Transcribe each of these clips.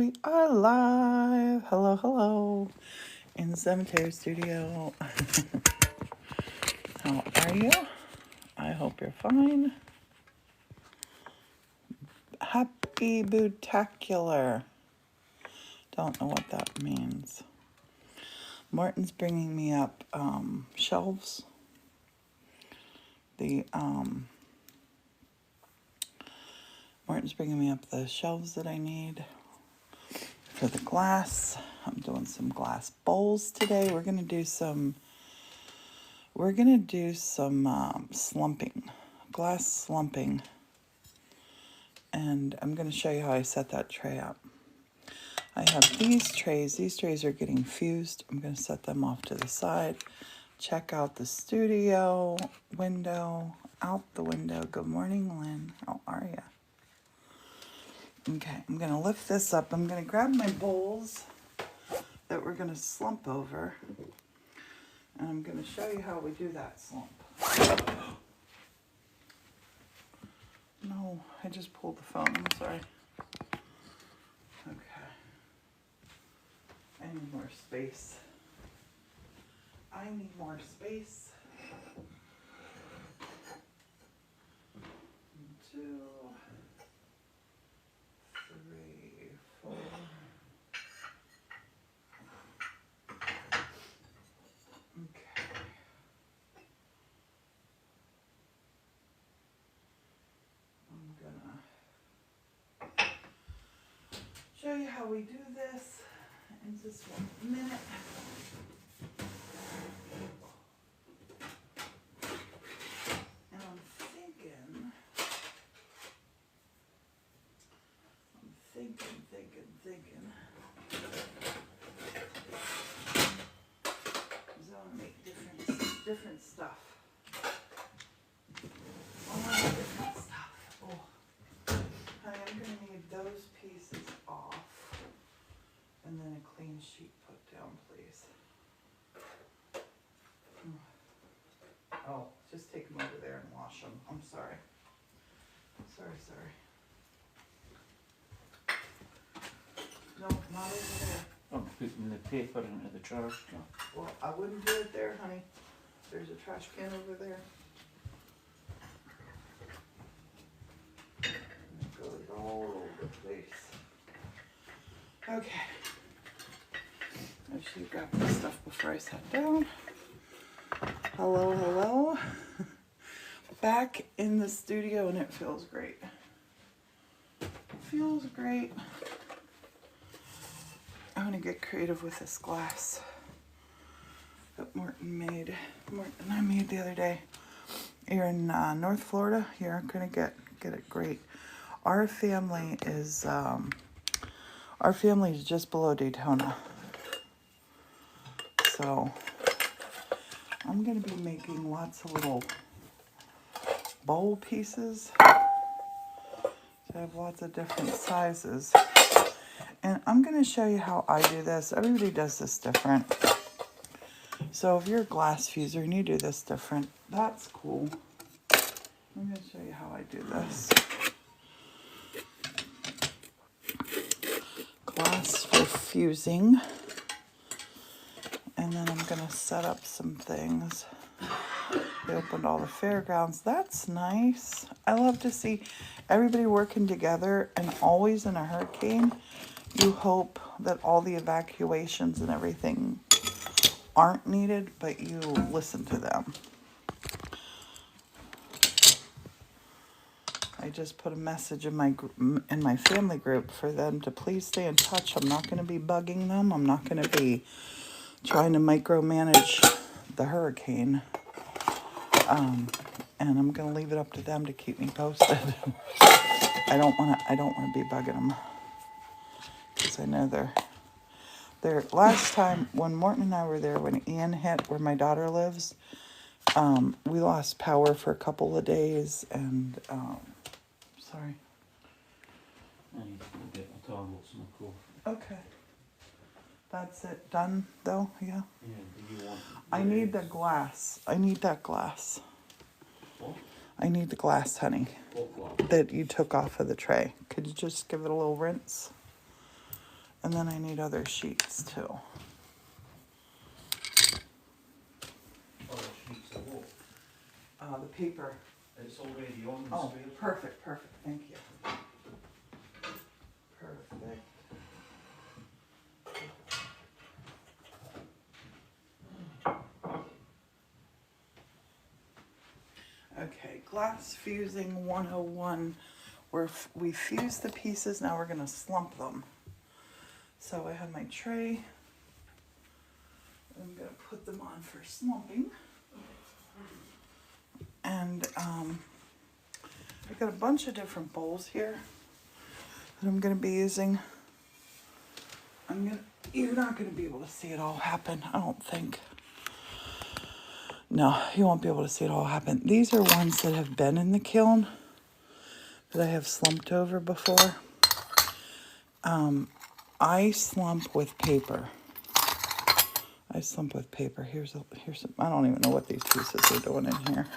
we are live. Hello, hello. In the cemetery studio. How are you? I hope you're fine. Happy Bootacular. Don't know what that means. Martin's bringing me up shelves. Martin's bringing me up the shelves that I need for the glass. I'm doing some glass bowls today. We're gonna do some slumping, glass slumping, and I'm gonna show you how I set that tray up. I have these trays. These trays are getting fused. I'm gonna set them off to the side. Check out the studio window, out the window. Good morning, Lynn. How are you? Okay, I'm gonna lift this up. I'm gonna grab my bowls that we're gonna slump over, and I'm gonna show you how we do that slump. No, I just pulled the phone. I'm sorry. Okay. I need more space. I need more space. 1, 2, 3, 4. Okay. I'm gonna show you how we do this in just 1 minute. And I'm thinking. Because I want to make different stuff. Different stuff. Oh, honey, I'm going to need those pieces off, and then a clean sheet put down, please. Oh, just take them over there and wash them. I'm sorry. Sorry. No, not over there. I'm putting the paper into the trash can. Well, I wouldn't do it there, honey. There's a trash can over there. It goes all over the place. Okay. I should grab this stuff before I sat down. Hello. Back in the studio, and it feels great. Feels great. I'm gonna get creative with this glass that Martin and I made the other day. Here in North Florida, you're gonna get it great. Our family is just below Daytona, so I'm gonna be making lots of little bowl pieces. So I have lots of different sizes. And I'm going to show you how I do this. Everybody does this different. So if you're a glass fuser and you do this different, that's cool. I'm going to show you how I do this. Glass for fusing. And then I'm going to set up some things. They opened all the fairgrounds. That's nice. I love to see everybody working together, and always in a hurricane, you hope that all the evacuations and everything aren't needed, but you listen to them. I just put a message in my family group for them to please stay in touch. I'm not going to be bugging them. I'm not going to be trying to micromanage the hurricane. And I'm going to leave it up to them to keep me posted. I don't want to be bugging them. Because I know they're last time when Morton and I were there, when Ian hit where my daughter lives, we lost power for a couple of days, and sorry. I need to go get my tablets and my coffee. Okay. That's it done though, yeah? Yeah, do you want... I need the glass. I need that glass. What? I need the glass, honey. What glass? That you took off of the tray. Could you just give it a little rinse? And then I need other sheets too. Other sheets of what? The paper. It's already on the Oh, screen. perfect, perfect. Thank you. Perfect. Okay, glass fusing 101. We fused the pieces, now we're gonna slump them. So I have my tray. I'm gonna put them on for slumping. And I've got a bunch of different bowls here that I'm gonna be using. You're not gonna be able to see it all happen, I don't think. No, you won't be able to see it all happen. These are ones that have been in the kiln that I have slumped over before. I slump with paper. Here's some, I don't even know what these pieces are doing in here.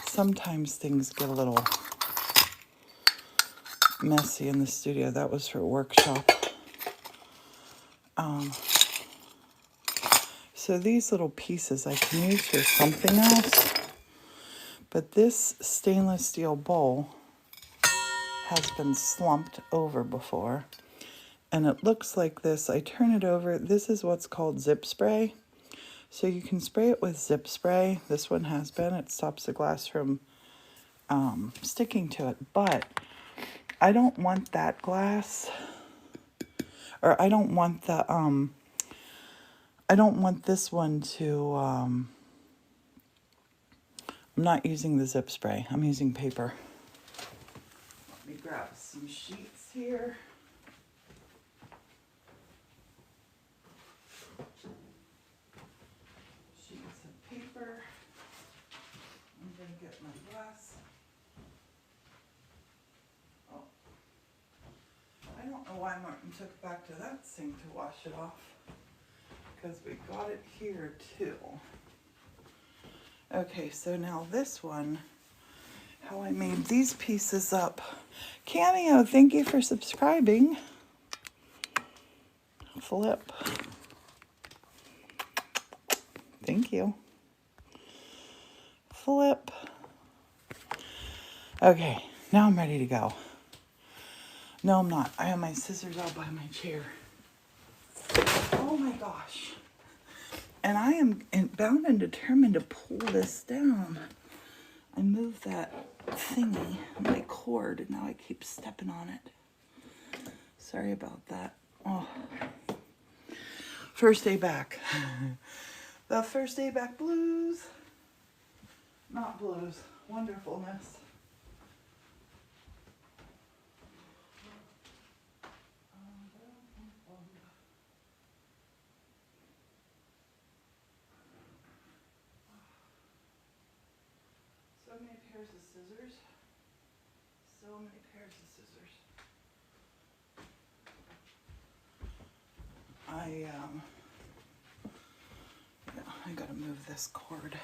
Sometimes things get a little messy in the studio. That was for a workshop. So these little pieces I can use for something else. But this stainless steel bowl has been slumped over before. And it looks like this. I turn it over. This is what's called zip spray. So you can spray it with zip spray. This one has been. It stops the glass from sticking to it. But I don't want that glass. Or I don't want the, I don't want this one to, I'm not using the zip spray. I'm using paper. Let me grab some sheets here. Sheets of paper. I'm going to get my glass. Oh. I don't know why Martin took it back to that sink to wash it off. Because we got it here too. Okay, so now this one, how I made these pieces up. Cameo, thank you for subscribing. Flip. Thank you. Flip. Okay, now I'm ready to go. No, I'm not. I have my scissors out by my chair. Oh my gosh. And I am bound and determined to pull this down. I moved that thingy, my cord, and now I keep stepping on it. Sorry about that. Oh. First day back. The first day back blues. Not blues. Wonderfulness. So many pairs of scissors. So many pairs of scissors. I gotta move this cord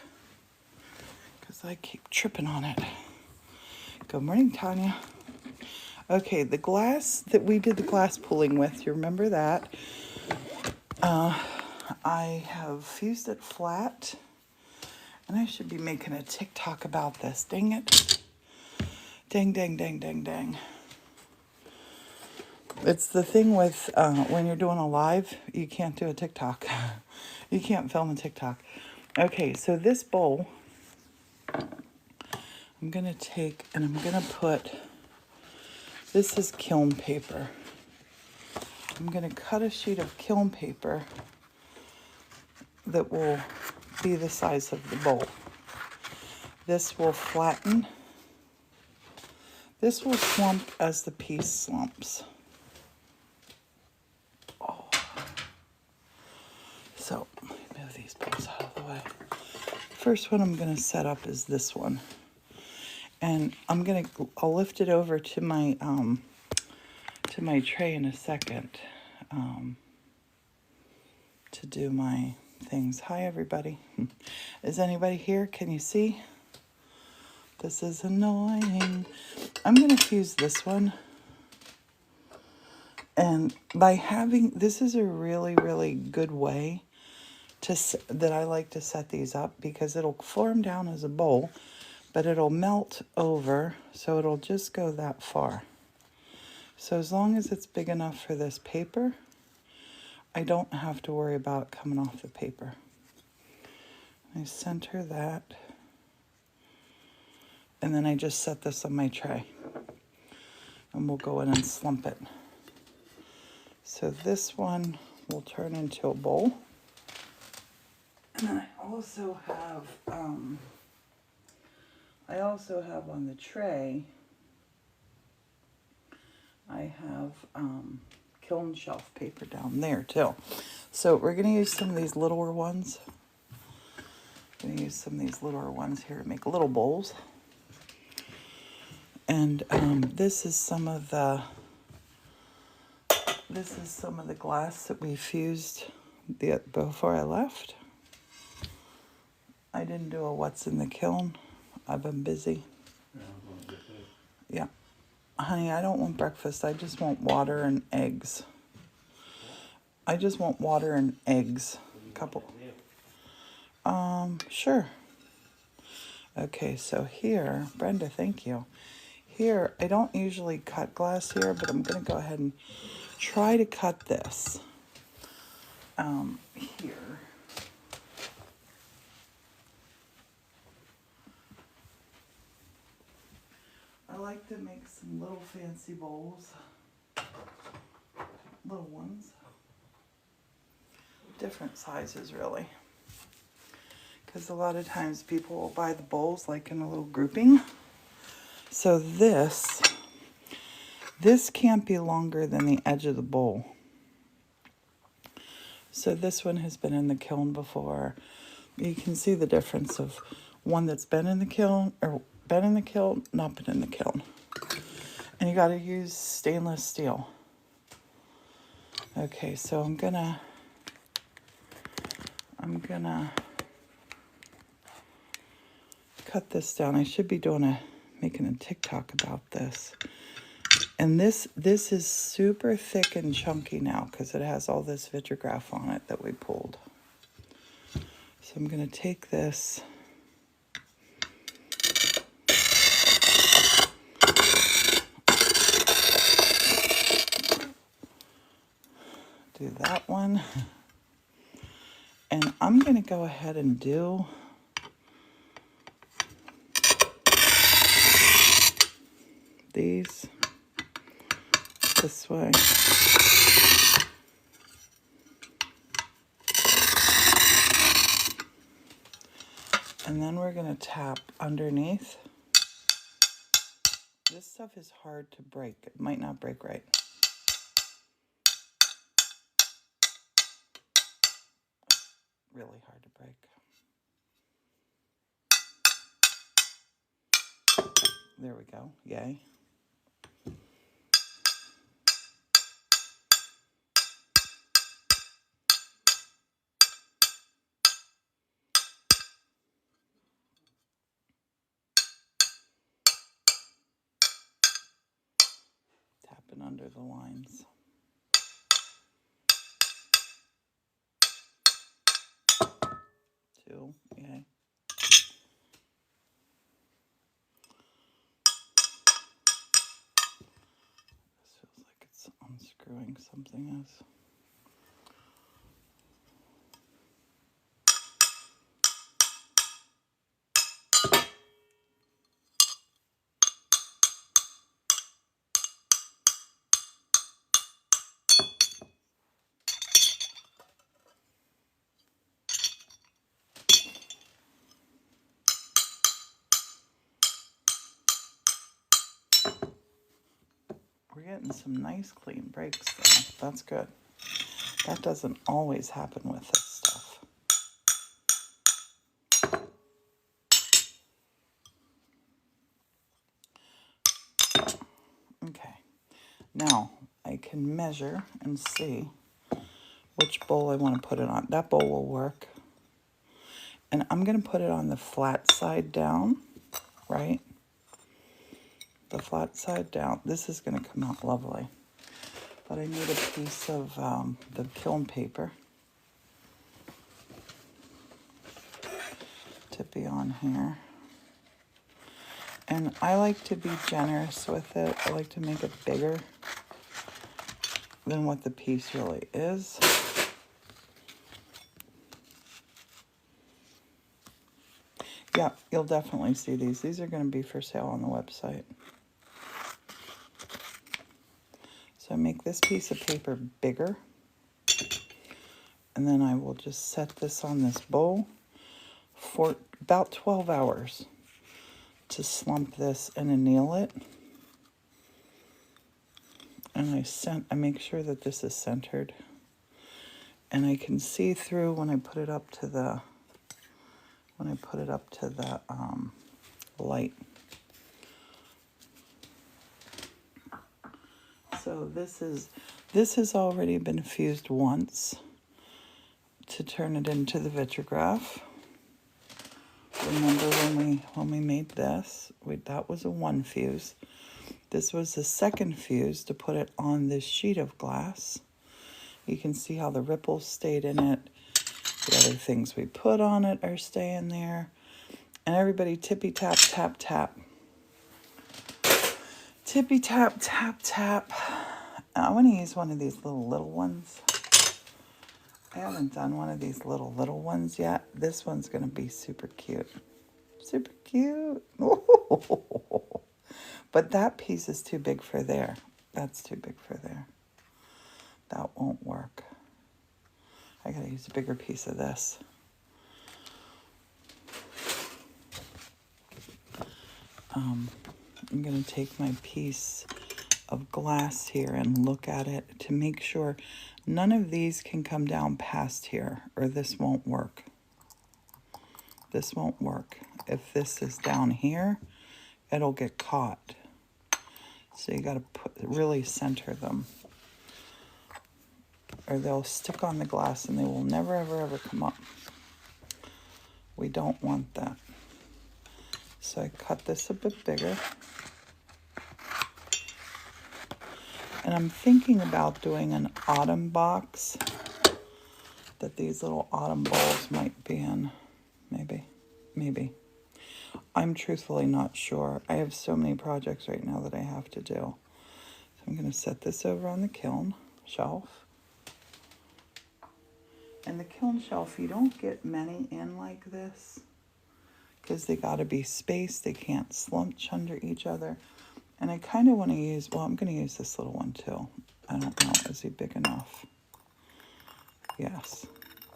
because I keep tripping on it. Good morning, Tanya. Okay, the glass that we did the glass pulling with, you remember that? I have fused it flat, and I should be making a TikTok about this. Dang it. Dang, dang, dang, dang, dang. It's the thing with when you're doing a live, you can't do a TikTok. You can't film a TikTok. Okay, so this bowl, I'm going to take and I'm going to put, this is kiln paper. I'm going to cut a sheet of kiln paper that will be the size of the bowl. This will flatten. This will slump as the piece slumps. Oh. So, let me move these bowls out of the way. First one I'm going to set up is this one. And I'll lift it over to my tray in a second to do my things. Hi, everybody. Is anybody here? Can you see? This is annoying. I'm going to fuse this one. And by having, this is a really, really good way that I like to set these up, because it'll form down as a bowl, but it'll melt over, so it'll just go that far. So as long as it's big enough for this paper, I don't have to worry about it coming off the paper. I center that, and then I just set this on my tray, and we'll go in and slump it. So this one will turn into a bowl. And then I also have on the tray, I have kiln shelf paper down there too. So we're going to use some of these littler ones. I'm going to use some of these littler ones here to make little bowls. And this is some of the glass that we fused before I left. I didn't do a what's in the kiln. I've been busy. Yeah. Honey, I don't want breakfast. I just want water and eggs. I just want water and eggs. Couple. Sure. Okay, so here, Brenda, thank you. Here, I don't usually cut glass here, but I'm going to go ahead and try to cut this. Here. I like to make some little fancy bowls. Little ones. Different sizes, really. Because a lot of times people will buy the bowls like in a little grouping. So this can't be longer than the edge of the bowl. So this one has been in the kiln before. You can see the difference of one that's been in the kiln, or been in the kiln, not been in the kiln. And you got to use stainless steel. Okay, so I'm gonna cut this down. I should be making a TikTok about this. And this is super thick and chunky now because it has all this vitrograph on it that we pulled. So I'm going to take this. Do that one. And I'm going to go ahead and do these this way. And then we're going to tap underneath. This stuff is hard to break. It might not break right. Really hard to break. There we go. Yay. Tapping under the lines. Two. Yay. This feels like it's unscrewing something else. We're getting some nice clean breaks though. That's good. That doesn't always happen with this stuff. Okay. Now I can measure and see which bowl I want to put it on. That bowl will work. And I'm going to put it on the flat side down, right? The flat side down. This is going to come out lovely. But I need a piece of the kiln paper to be on here. And I like to be generous with it. I like to make it bigger than what the piece really is. Yeah, you'll definitely see these. These are going to be for sale on the website. So I make this piece of paper bigger. And then I will just set this on this bowl for about 12 hours to slump this and anneal it. And I make sure that this is centered. And I can see through when I put it up to the light. So this has already been fused once to turn it into the vitrograph. Remember when we made this, that was a 1 fuse. This was the 2nd fuse to put it on this sheet of glass. You can see how the ripples stayed in it. The other things we put on it are staying there. And everybody tippy tap, tap, tap. Tippy tap, tap, tap. I want to use one of these little ones. I haven't done one of these little ones yet. This one's going to be super cute. Super cute. But that piece is too big for there. That's too big for there. That won't work. I got to use a bigger piece of this. I'm going to take my piece of glass here and look at it to make sure none of these can come down past here, or this won't work. This won't work. If this is down here, it'll get caught. So you got to really center them, or they'll stick on the glass and they will never, ever, ever come up. We don't want that. So I cut this a bit bigger. And I'm thinking about doing an autumn box that these little autumn balls might be in. Maybe. I'm truthfully not sure. I have so many projects right now that I have to do. So I'm going to set this over on the kiln shelf. And the kiln shelf, you don't get many in like this because they got to be spaced. They can't slump under each other. And I kind of want to use, I'm going to use this little one too. I don't know, is he big enough? Yes,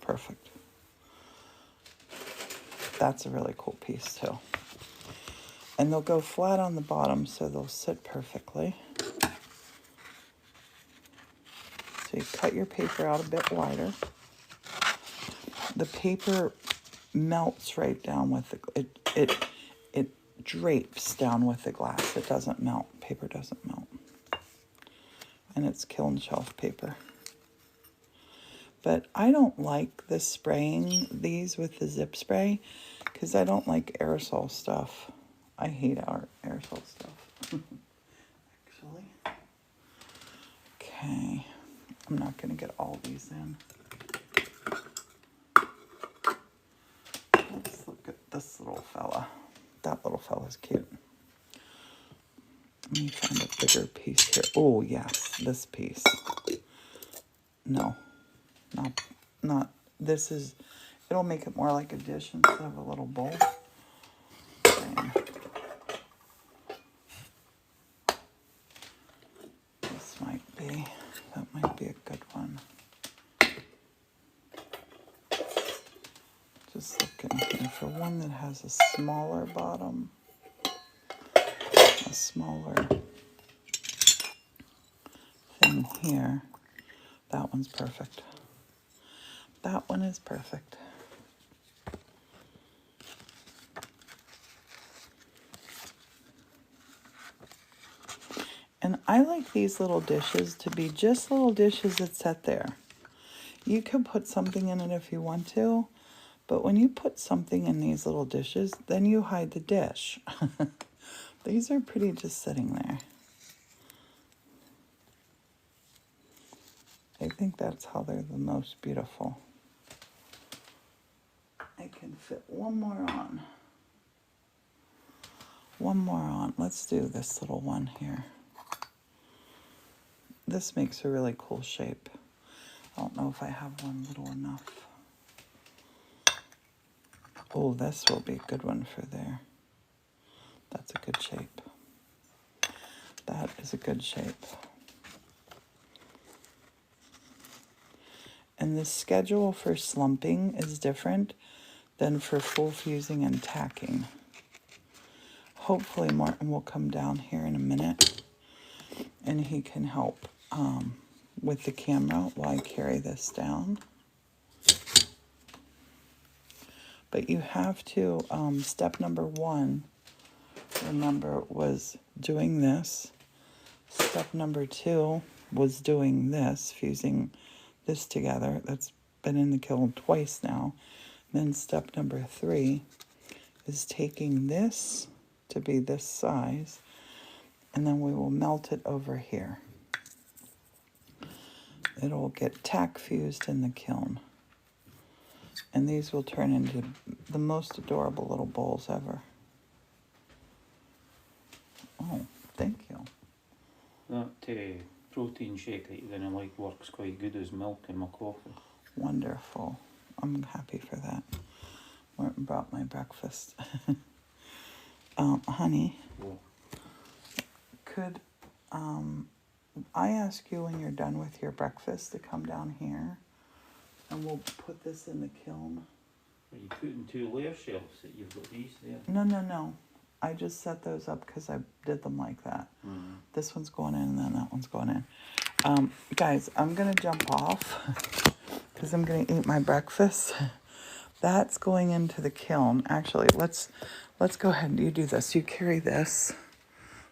perfect. That's a really cool piece too. And they'll go flat on the bottom so they'll sit perfectly. So you cut your paper out a bit wider. The paper melts right down with it drapes down with the glass. It doesn't melt. Paper doesn't melt. And it's kiln shelf paper. But I don't like the spraying these with the zip spray because I don't like aerosol stuff. I hate our aerosol stuff. Actually. Okay. I'm not going to get all these in. Let's look at this little fella. That little fella's cute. Let me find a bigger piece here. Oh, yes, this piece. No, not. This is, it'll make it more like a dish instead of a little bowl. Okay. That might be a good one. Just looking here for one that has a smaller bottom, a smaller thing here. That one's perfect. That one is perfect. And I like these little dishes to be just little dishes that sit there. You can put something in it if you want to, but when you put something in these little dishes, then you hide the dish. These are pretty just sitting there. I think that's how they're the most beautiful. I can fit one more on. One more on. Let's do this little one here. This makes a really cool shape. I don't know if I have one little enough. Oh, this will be a good one for there. That's a good shape. That is a good shape. And the schedule for slumping is different than for full fusing and tacking. Hopefully Martin will come down here in a minute and he can help with the camera while I carry this down. But you have to, step number 1, remember, was doing this. Step number 2 was doing this, fusing this together. That's been in the kiln twice now. Then step number 3 is taking this to be this size, and then we will melt it over here. It'll get tack fused in the kiln. And these will turn into the most adorable little bowls ever. Oh, thank you. That protein shake that you're going to like works quite good as milk in my coffee. Wonderful. I'm happy for that. Martin brought my breakfast. Honey, Well, could I ask you when you're done with your breakfast to come down here and we'll put this in the kiln? are you putting 2 layer shelves that you've got these there? No. I just set those up because I did them like that. Mm. This one's going in and then that one's going in. Guys, I'm going to jump off because I'm going to eat my breakfast. That's going into the kiln. Actually, let's go ahead and you do this. You carry this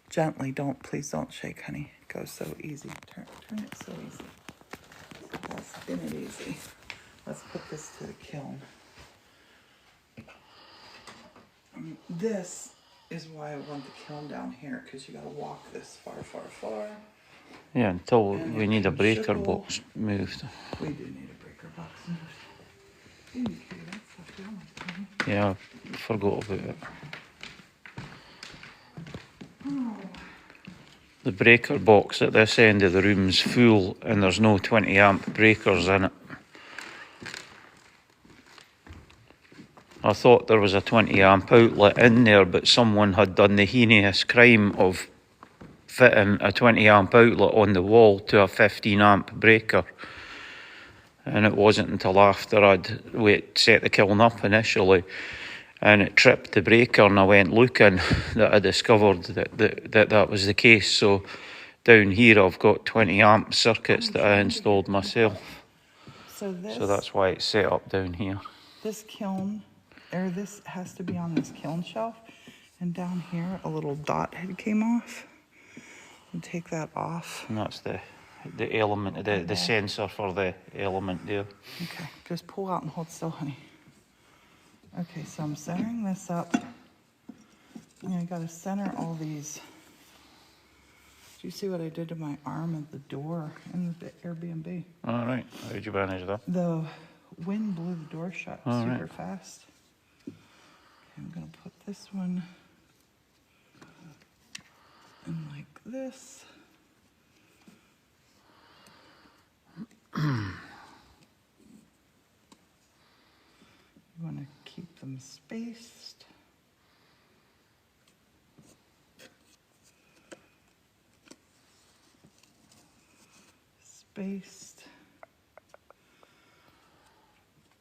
gently. Please don't shake, honey. It goes so easy. Turn it so easy. Let's spin it easy. Let's put this to the kiln. This is why I want the kiln down here, because you got to walk this far. Yeah, until And we it need a can breaker shibble. box moved. We do need a breaker box moved. You can carry that stuff down, honey. Yeah, I forgot about it. Oh. The breaker box at this end of the room's full and there's no 20 amp breakers in it. I thought there was a 20 amp outlet in there, but someone had done the heinous crime of fitting a 20 amp outlet on the wall to a 15 amp breaker. And it wasn't until after I'd set the kiln up initially and it tripped the breaker and I went looking that I discovered that was the case. So down here I've got 20 amp circuits that I installed myself. So that's why it's set up down here. This kiln, or this has to be on this kiln shelf. And down here, a little dot head came off. And take that off. And that's the element, the sensor for the element there. Okay, just pull out and hold still, honey. Okay, so I'm centering this up. And I gotta center all these. Do you see what I did to my arm at the door in the Airbnb? All right, how'd you manage that? The wind blew the door shut All super right. fast. Okay, I'm gonna put this one in like this. You want to keep them spaced.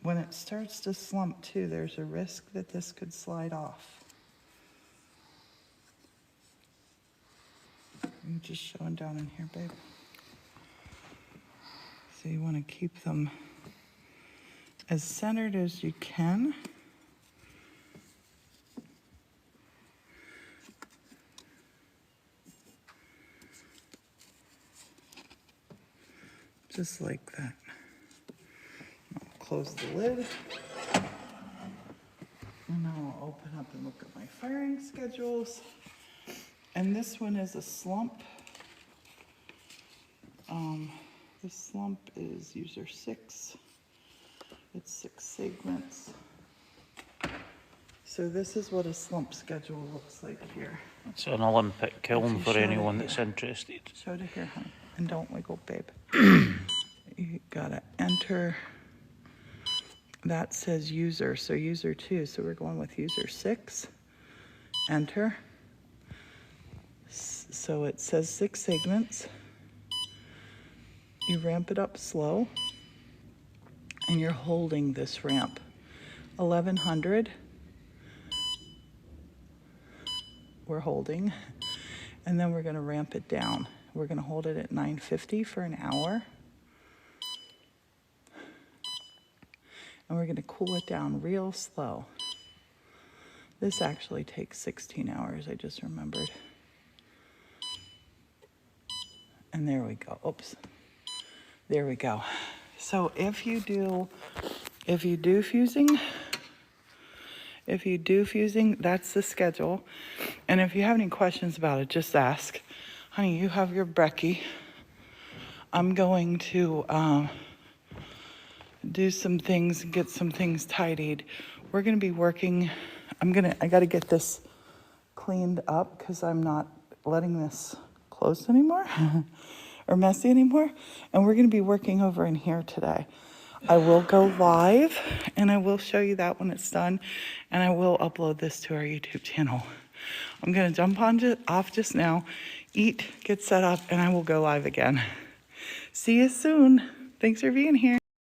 When it starts to slump too, there's a risk that this could slide off. I'm just showing down in here, babe. So you want to keep them as centered as you can. Just like that. I'll close the lid. And I'll open up and look at my firing schedules. And this one is a slump. The slump is user 6. It's 6 segments. So this is what a slump schedule looks like here. It's an Olympic kiln you for showed it anyone here. that's interested. Show it here, honey. And don't wiggle, babe. You gotta enter. That says user, so user 2. So we're going with user 6. Enter. So it says 6 segments. You ramp it up slow. And you're holding this ramp. 1100. We're holding. And then we're gonna ramp it down. We're gonna hold it at 950 for an hour. And we're gonna cool it down real slow. This actually takes 16 hours, I just remembered. And there we go, oops. There we go. So if you do fusing, that's the schedule. And if you have any questions about it, just ask. Honey, you have your brekkie. I'm going to do some things and get some things tidied. We're gonna be working, I gotta get this cleaned up because I'm not letting this close anymore or messy anymore. And we're gonna be working over in here today. I will go live and I will show you that when it's done. And I will upload this to our YouTube channel. I'm gonna jump off just now, eat, get set up, and I will go live again. See you soon. Thanks for being here.